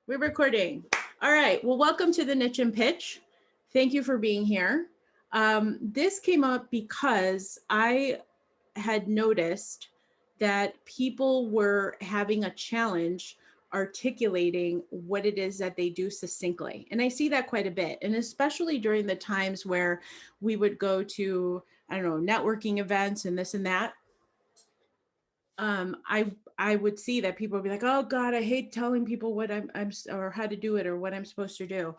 We're recording. All right. Well, welcome to the Niche and Pitch. Thank you for being here. This came up because I had noticed that people were having a challenge articulating what it is that they do succinctly. And I see that quite a bit. And especially during the times where we would go to, I don't know, networking events and this and that. I would see that people would be like, "Oh God, I hate telling people what I'm or how to do it or what I'm supposed to do,"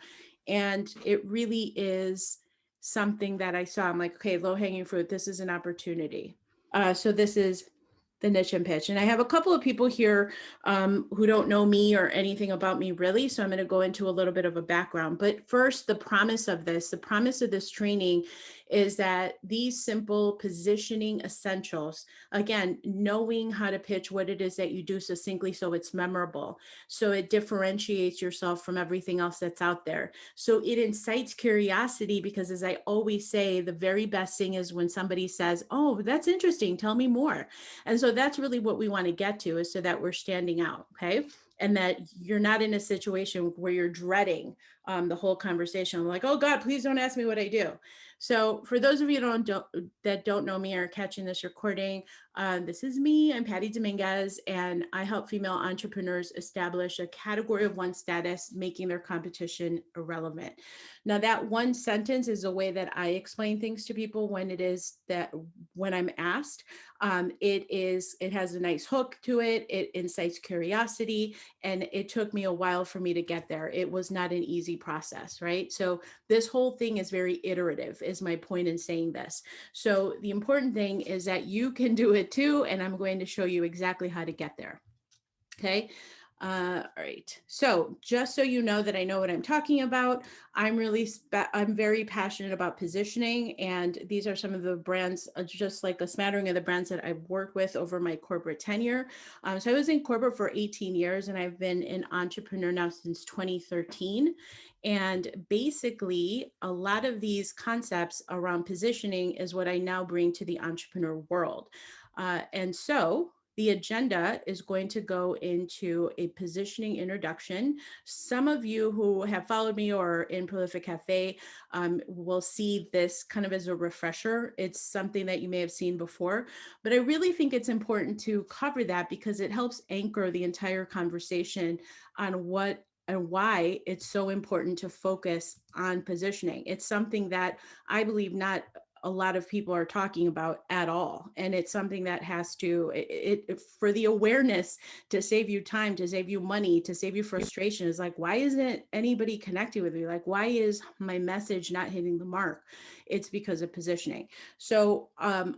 and it really is something that I saw. I'm like, okay, low hanging fruit. This is an opportunity. So this is the niche and pitch. And I have a couple of people here who don't know me or anything about me really. So I'm going to go into a little bit of a background. But first, the promise of this training is that these simple positioning essentials, again, knowing how to pitch what it is that you do succinctly so it's memorable, so it differentiates yourself from everything else that's out there. So it incites curiosity because, as I always say, the very best thing is when somebody says, "Oh, that's interesting, tell me more." And so that's really what we want to get to, is so that we're standing out, okay? And that you're not in a situation where you're dreading the whole conversation. I'm like, "Oh God, please don't ask me what I do." So for those of you that don't know me or catching this recording, this is me. I'm Patty Dominguez, and I help female entrepreneurs establish a category of one status, making their competition irrelevant. Now, that one sentence is a way that I explain things to people when I'm asked. It has a nice hook to it. It incites curiosity, and it took me a while for me to get there. It was not an easy process, right? So this whole thing is very iterative, is my point in saying this. So the important thing is that you can do it too, and I'm going to show you exactly how to get there. Okay. All right. So just so you know that I know what I'm talking about, I'm very passionate about positioning, and these are some of the brands, just like a smattering of the brands that I've worked with over my corporate tenure. So I was in corporate for 18 years, and I've been an entrepreneur now since 2013. And basically, a lot of these concepts around positioning is what I now bring to the entrepreneur world. And so the agenda is going to go into a positioning introduction. Some of you who have followed me or in Prolific Cafe will see this kind of as a refresher. It's something that you may have seen before, but I really think it's important to cover that because it helps anchor the entire conversation on what and why it's so important to focus on positioning. It's something that I believe not a lot of people are talking about at all. And it's something that has to, for the awareness to save you time, to save you money, to save you frustration, is like, why isn't anybody connecting with me? Like, why is my message not hitting the mark? It's because of positioning. So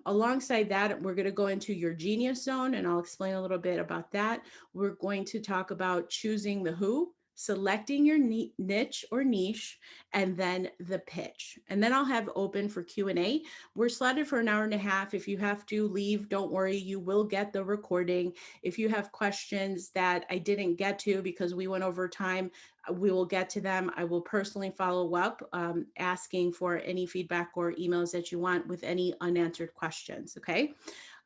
alongside that, we're going to go into your genius zone, and I'll explain a little bit about that. We're going to talk about choosing the who, selecting your niche or niche, and then the pitch. And then I'll have open for Q&A. We're slotted for an hour and a half. If you have to leave, don't worry, you will get the recording. If you have questions that I didn't get to because we went over time, we will get to them. I will personally follow up, asking for any feedback or emails that you want with any unanswered questions, okay?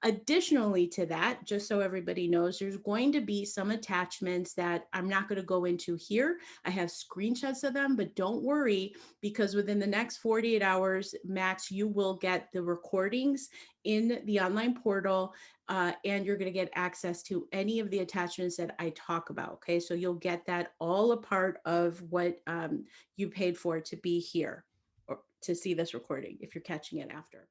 Additionally to that, just so everybody knows, there's going to be some attachments that I'm not going to go into here. I have screenshots of them, but don't worry, because within the next 48 hours max, you will get the recordings in the online portal, and you're going to get access to any of the attachments that I talk about. Okay, so you'll get that all a part of what you paid for to be here or to see this recording if you're catching it after.